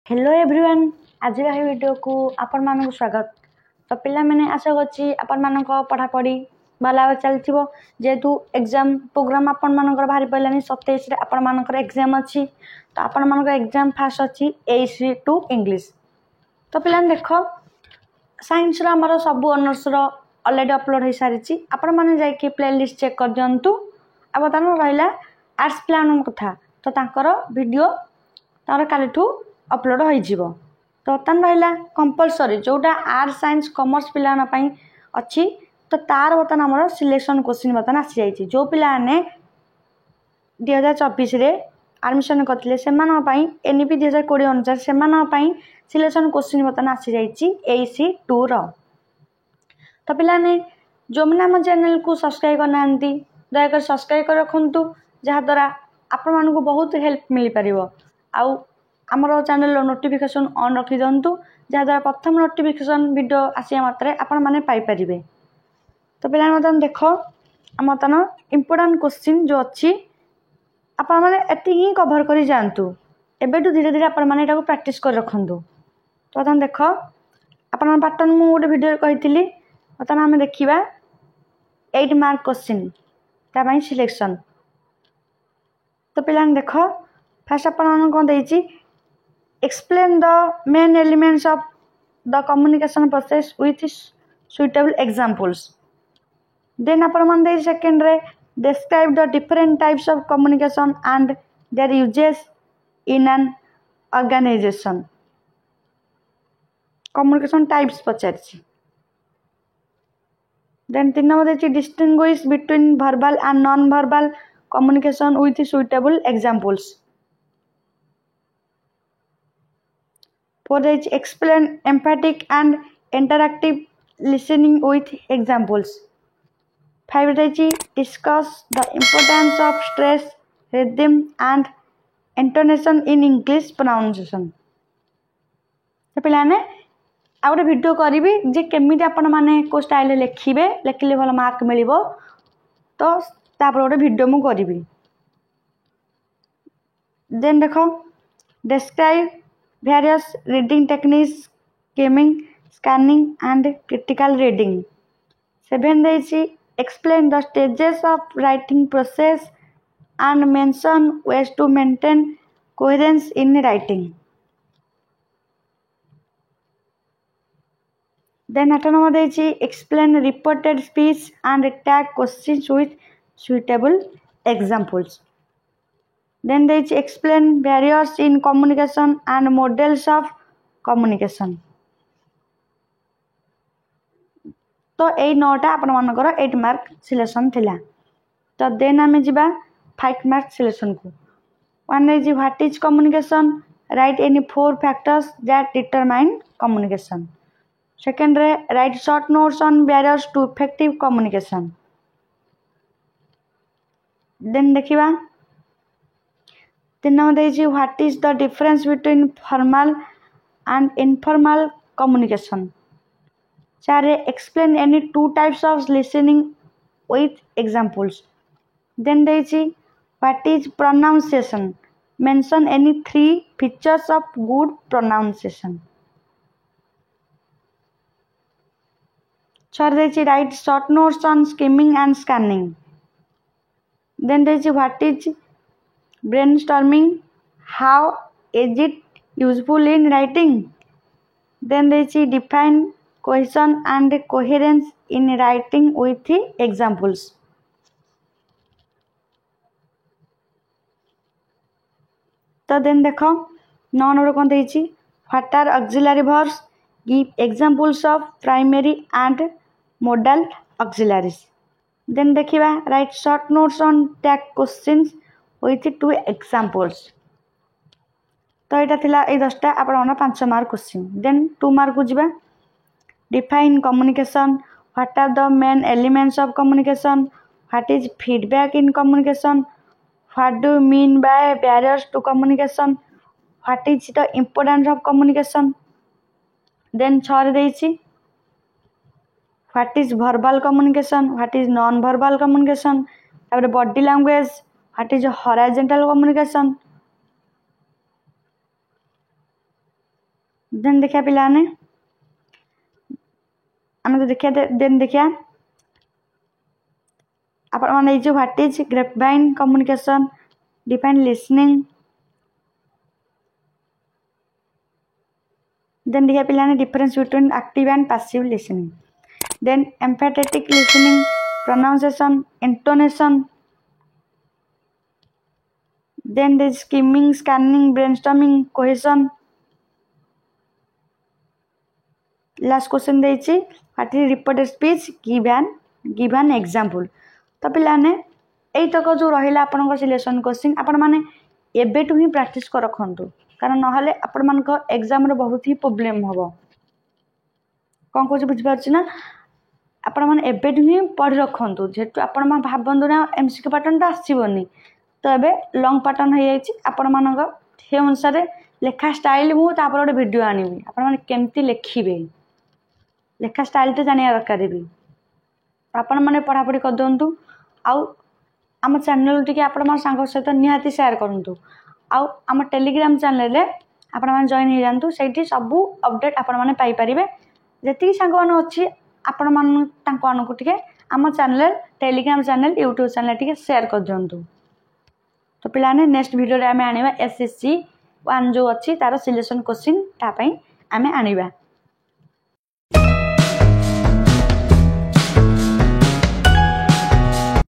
Hello everyone आज video को आपण मानक स्वागत। तो पिला मैंने आशा करछि आपण मानक पढ़ा पढ़ी भला चलथिबो जेतु एग्जाम प्रोग्राम आपण मानक बाहरी पइलानी 27 रे आपण मानक एग्जाम अछि। तो आपण मानक एग्जाम फास्ट अछि एसी टू इंग्लिश। तो पिला देखो साइंस रो हमर सब ऑनर्स रो ऑलरेडी अपलोड हो सारिछि। आपण माने जाय कि प्लेलिस्ट चेक कर दियंतु। अब तानो रहला आर्ट्स प्लान कथा तो तांकर वीडियो तार कालिठू अपलोड हो जिवो। तो तन रहला कंपलसरी जोटा आर्ट्स साइंस कॉमर्स पिलाना पई अछि। तो तार बतन हमर सिलेक्शन क्वेश्चन बतन आसी जाइछि। जो पिला ने 2024 रे एडमिशन करथिले सेमान पई एनपी 2020 अनुसार सेमान पई सिलेक्शन क्वेश्चन बतन आसी जाइछि एसी 2 रो। तो पिला ने जो मने हम चैनल को सब्सक्राइब करनांती दया कर सब्सक्राइब कर रखंतु जहा द्वारा आपण मानकु बहुत हेल्प मिल परिबो। आउ आमर चैनल नोटिफिकेशन ऑन रखी दिंतु जहाँ द्वारा प्रथम नोटिफिकेशन वीडियो आसिया मात्रे आपण माने पाई परिबे। तो पिला मतन देखो आम मतन इंपोर्टेंट क्वेश्चन जो अच्छी आपण माने एति ही कवर करी जानतु। एबेटू धीरे धीरे आपण माने एटाको प्रैक्टिस कर रखंतु। तो मतन देखो आपण पैटर्न मु गोटे वीडियो कहितली मतन हम देखिबा 8 मार्क क्वेश्चन ता पई सिलेक्शन। तो पिला देखो फर्स्ट आपण कोन देछि explain the main elements of the communication process with suitable examples. Then आपण मन दे सेकंड रे describe the different types of communication and their uses in an organization. Communication types पचारछि। Then 3 नंबर देछि distinguish between verbal and non verbal communication with suitable examples. 4 is explain emphatic and interactive listening with examples. 5 is discuss the importance of stress, rhythm and intonation in English pronunciation. तो पिलाने आ गोटे video करी जे केमिति आपण माने को style लिखिबे लिखिले भल mark मिलिबो। तो तापर गोटे वीडियो मु करी। देन देखो describe various reading techniques, skimming, scanning and critical reading. 7 देछि explain the stages of writing process and mention ways to maintain coherence in writing. Then 8 number देछि explain reported speech and tag questions with suitable examples. Then they explain barriers in communication and models of communication. तो ए NOTA आपण मानकर 8 mark selection थिला। तो then आमे जिबा 5 mark selection को। One is what is communication write any 4 factors that determine communication. Second रे write short notes on barriers to effective communication. Then देखिबा 3 नंबर देछि what is the difference between formal and informal communication. 4 explain any 2 types of listening with examples. Then देछि what is pronunciation mention any 3 features of good pronunciation. 6 देछि write short notes on skimming and scanning. Then देछि what is brainstorming, how is it useful in writing. Then they define cohesion and coherence in writing with examples. तो then देखो 9 number कौन देछि what are auxiliary verbs, give examples of primary and modal auxiliaries. Then देखिबा write short notes on tag questions with 2 examples. तो एटा थिला ए 10टा आपण 5 mark question. Then 2 mark को जिबा define communication what are the main elements of communication what is feedback in communication what do you mean by barriers to communication what is the importance of communication. Then 6 देछि what is verbal communication what is non verbal communication. तापर body language what is horizontal communication then देखिए पिलाने आम तो देखिए then देखिए आपण माने जो what is grapevine communication define listening then देखिए पिलाने difference between active and passive listening then empathetic listening pronunciation intonation then there is skimming scanning brainstorming cohesion last question देछि what is reported speech give an example तो पिलाने एई तक जो रहिला आपन selection question आपण माने एबेटू ही प्रैक्टिस कर रखंतु कारण नहले आपण मान को एग्जाम रे बहुत ही प्रॉब्लम हबो कोन को बुझ पारछि ना आपण माने एबेटू ही पढ़ रखंतु जेतु आपण मा भाबंदु ना एमसीक्यू पैटर्न ता आसीबोनी तो एबे लॉन्ग पैटर्न हो जाइछि आपण मानक हे अनुसार लेखा स्टाइल मु तापर गोटे वीडियो आनिबी आपण माने केमती लेखिबे लेखा स्टाइल तो जानिया दरकार भी आपण माने पढ़ा पढ़ी कर दंतु आउ आम चैनल टिके आपण मान संग सहित निहाती शेयर करंतु आउ आम टेलीग्राम चैनल रे आपण मान जॉइन हो जानतु सेठी सब अपडेट आपण माने पाई परिबे जति संग मान अछि आपण मान तांको अनको टिके आम channel Telegram channel YouTube channel टिके शेयर कर दंतु तो पिलाने नेक्स्ट वीडियो रे आमे आनिबा एसएससी 1 जो अछि तार सिलेक्शन क्वेश्चन ता पई आमे आनिबा।